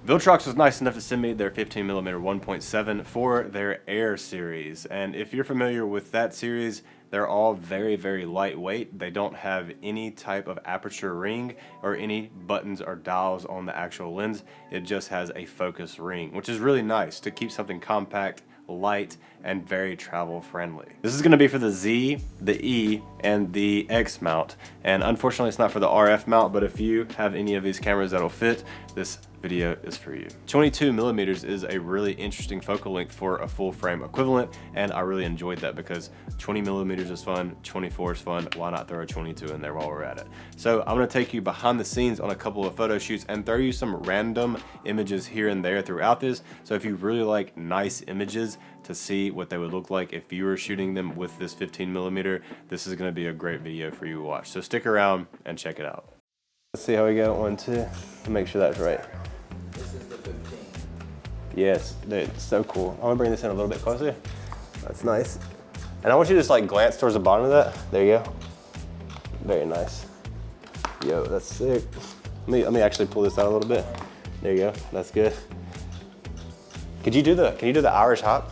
Viltrox was nice enough to send me their 15mm 1.7 for their Air series, and if you're familiar with that series, they're all very, very lightweight. They don't have any type of aperture ring or any buttons or dials on the actual lens. It just has a focus ring, which is really nice to keep something compact, light, and very travel friendly. This is going to be for the Z, the E, and the X mount, and unfortunately it's not for the RF mount, but if you have any of these cameras that'll fit, this video is for you. 22mm is a really interesting focal length for a full frame equivalent, and I really enjoyed that because 20mm is fun, 24 is fun, why not throw a 22 in there while we're at it? So I'm gonna take you behind the scenes on a couple of photo shoots and throw you some random images here and there throughout this. So if you really like nice images to see what they would look like if you were shooting them with this 15mm, this is gonna be a great video for you to watch. So stick around and check it out. Let's see how we go. 1, 2, make sure that's right. This is the 15. Yes, dude, it's so cool. I'm gonna bring this in a little bit closer. That's nice. And I want you to just like glance towards the bottom of that. There you go. Very nice. Yo, that's sick. Let me actually pull this out a little bit. There you go, that's good. Can you do the Irish hop?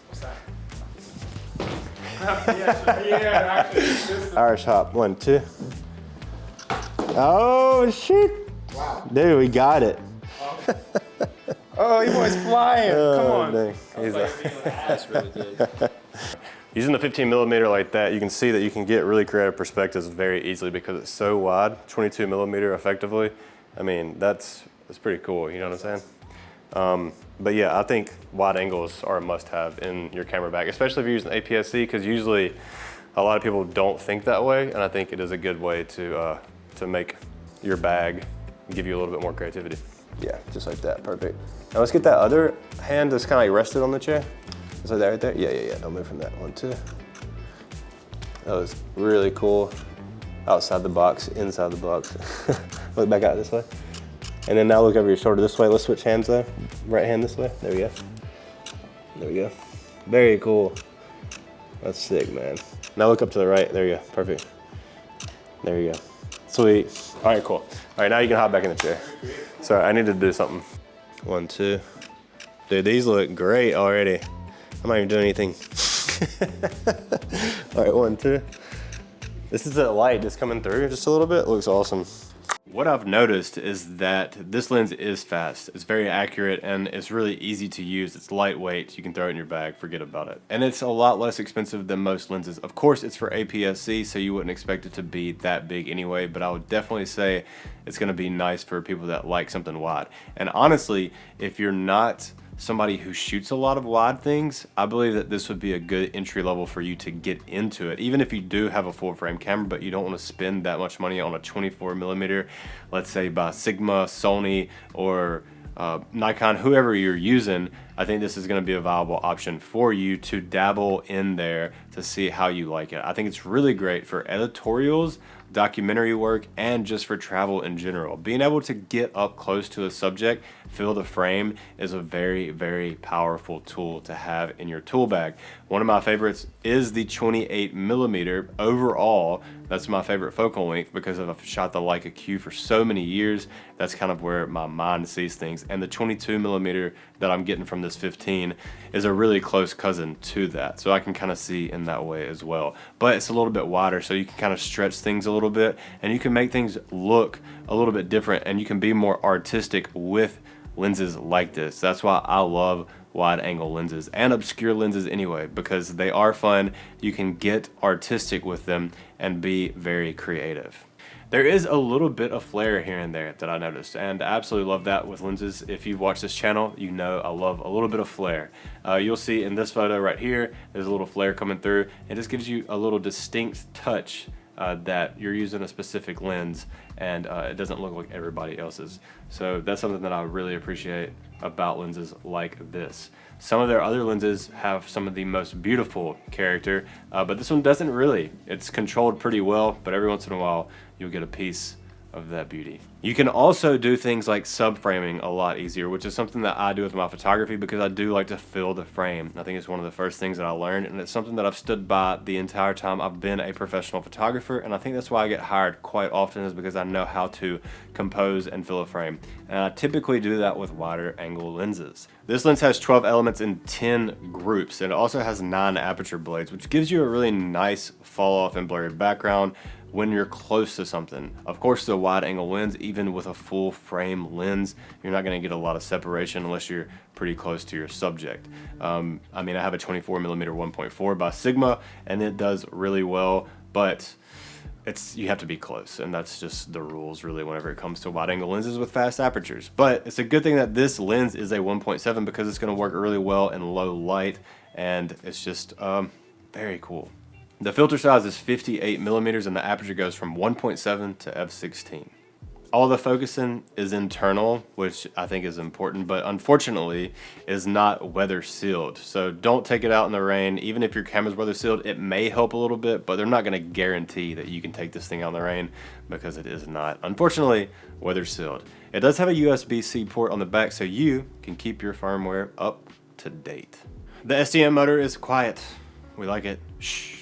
What's that? yeah, actually. Irish hop, 1, 2. Oh, shit. Wow. Dude, we got it. Oh, you boys flying. Come on. Dang. That's really good. Using the 15mm like that, you can see that you can get really creative perspectives very easily because it's so wide, 22mm effectively. I mean, that's pretty cool, you know what I'm saying? But yeah, I think wide angles are a must-have in your camera bag, especially if you're using APS-C, because usually a lot of people don't think that way, and I think it is a good way to make your bag give you a little bit more creativity. Yeah, just like that, perfect. Now let's get that other hand that's kind of like rested on the chair. Is that right there? Yeah, don't move from that. 1, 2. That was really cool. Outside the box, inside the box. Look back out this way. And then now look over your shoulder this way. Let's switch hands though. Right hand this way. There we go. There we go. Very cool. That's sick, man. Now look up to the right. There you go. Perfect. There you go. Sweet. All right, cool. All right, now you can hop back in the chair. Sorry, I need to do something. 1, 2. Dude, these look great already. I'm not even doing anything. All right, 1, 2. This is the light just coming through just a little bit. It looks awesome. What I've noticed is that this lens is fast. It's very accurate and it's really easy to use. It's lightweight. You can throw it in your bag, forget about it. And it's a lot less expensive than most lenses. Of course, it's for APS-C, so you wouldn't expect it to be that big anyway, but I would definitely say it's gonna be nice for people that like something wide. And honestly, if you're not somebody who shoots a lot of wide things, I believe that this would be a good entry level for you to get into it. Even if you do have a full frame camera, but you don't want to spend that much money on a 24mm, let's say by Sigma, Sony, or Nikon, whoever you're using, I think this is going to be a viable option for you to dabble in there to see how you like it. I think it's really great for editorials, documentary work, and just for travel in general. Being able to get up close to a subject, feel the frame, is a very, very powerful tool to have in your tool bag. One of my favorites is the 28mm overall. That's my favorite focal length because I've shot the Leica Q for so many years. That's kind of where my mind sees things. And the 22mm that I'm getting from this 15 is a really close cousin to that. So I can kind of see in that way as well. But it's a little bit wider, so you can kind of stretch things a little bit and you can make things look a little bit different and you can be more artistic with lenses like this. That's why I love wide angle lenses and obscure lenses anyway, because they are fun. You can get artistic with them and be very creative. There is a little bit of flare here and there that I noticed, and I absolutely love that with lenses. If you've watched this channel, you know I love a little bit of flare. You'll see in this photo right here, there's a little flare coming through. It just gives you a little distinct touch that you're using a specific lens and it doesn't look like everybody else's. So that's something that I really appreciate about lenses like this. Some of their other lenses have some of the most beautiful character, but this one doesn't really. It's controlled pretty well, but every once in a while you'll get a piece of that beauty. You can also do things like subframing a lot easier, which is something that I do with my photography because I do like to fill the frame. I think it's one of the first things that I learned, and it's something that I've stood by the entire time I've been a professional photographer, and I think that's why I get hired quite often, is because I know how to compose and fill a frame. And I typically do that with wider angle lenses. This lens has 12 elements in 10 groups, and it also has 9 aperture blades, which gives you a really nice fall off and blurry background when you're close to something. Of course, the wide angle lens, even with a full frame lens, you're not gonna get a lot of separation unless you're pretty close to your subject. I mean, I have a 24mm 1.4 by Sigma, and it does really well, but you have to be close, and that's just the rules really whenever it comes to wide angle lenses with fast apertures. But it's a good thing that this lens is a 1.7 because it's gonna work really well in low light, and it's just very cool. The filter size is 58mm and the aperture goes from 1.7 to f16. All the focusing is internal, which I think is important, but unfortunately is not weather sealed. So don't take it out in the rain. Even if your camera's weather sealed, it may help a little bit, but they're not gonna guarantee that you can take this thing out in the rain because it is not, unfortunately, weather sealed. It does have a USB-C port on the back so you can keep your firmware up to date. The STM motor is quiet. We like it. Shh.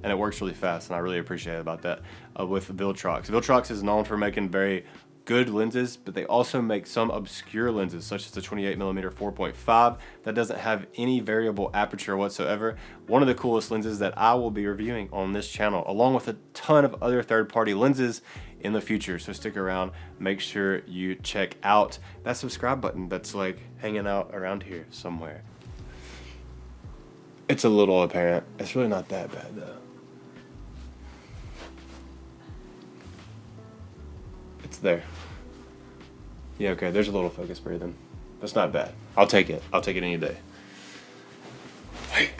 And it works really fast, and I really appreciate it about that with Viltrox. Viltrox is known for making very good lenses, but they also make some obscure lenses, such as the 28mm 4.5 that doesn't have any variable aperture whatsoever. One of the coolest lenses that I will be reviewing on this channel, along with a ton of other third-party lenses in the future. So stick around, make sure you check out that subscribe button that's like hanging out around here somewhere. It's a little apparent. It's really not that bad though. It's there. Yeah, okay, there's a little focus breathing. That's not bad. I'll take it. I'll take it any day. Hey.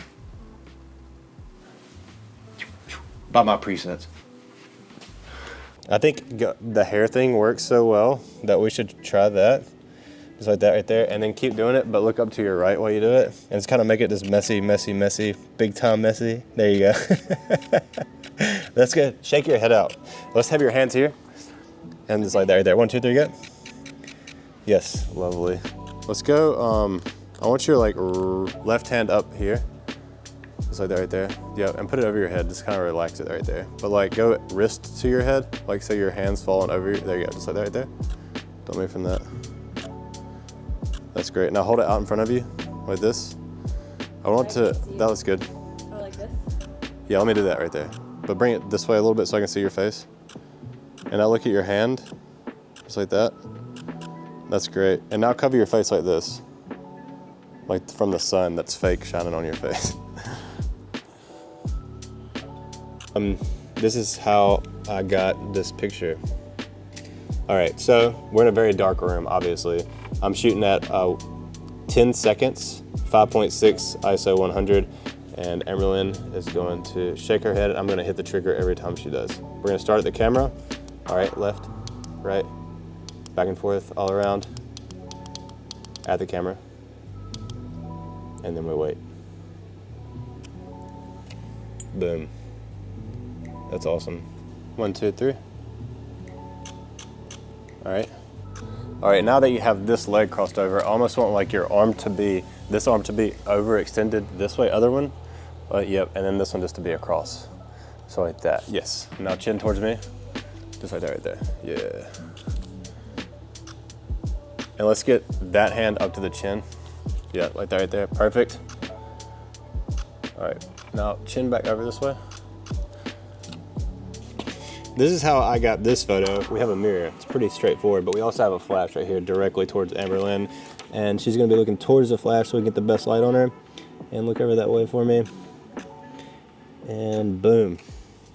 By my presets. I think the hair thing works so well that we should try that. Just like that right there, and then keep doing it, but look up to your right while you do it. And just kind of make it this messy, messy, messy, big time messy. There you go. That's good. Shake your head out. Let's have your hands here. And just like that right there. 1, 2, 3, go. Yes, lovely. Let's go, I want your like left hand up here. Just like that right there. Yep, and put it over your head. Just kind of relax it right there. But like go wrist to your head, like so your hand's falling over you. There you go, just like that right there. Don't move from that. That's great. Now hold it out in front of you, like this. I want to, that looks good. Oh, like this? Yeah, let me do that right there. But bring it this way a little bit so I can see your face. And now look at your hand, just like that. That's great. And now cover your face like this. Like from the sun that's fake shining on your face. This is how I got this picture. All right, so we're in a very dark room, obviously. I'm shooting at 10 seconds, 5.6 ISO 100, and Emerlyn is going to shake her head. I'm gonna hit the trigger every time she does. We're gonna start at the camera. All right, left, right, back and forth, all around, at the camera, and then we wait. Boom. That's awesome. 1, 2, 3. All right. All right, now that you have this leg crossed over, I almost want like your arm to be, this arm to be overextended this way, other one. Yep, and then this one just to be across. So like that, yes. Now chin towards me. Just like that right there, yeah. And let's get that hand up to the chin. Yeah, like that right there, perfect. All right, now chin back over this way. This is how I got this photo. We have a mirror, it's pretty straightforward, but we also have a flash right here directly towards Amberlyn. And she's gonna be looking towards the flash so we get the best light on her. And look over that way for me. And boom.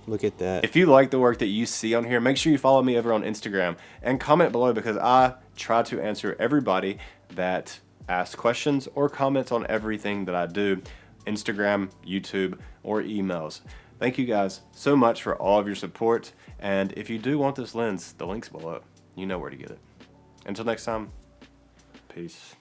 Look at that. If you like the work that you see on here, make sure you follow me over on Instagram and comment below because I try to answer everybody that asks questions or comments on everything that I do, Instagram, YouTube, or emails. Thank you guys so much for all of your support. And if you do want this lens, the link's below. You know where to get it. Until next time, peace.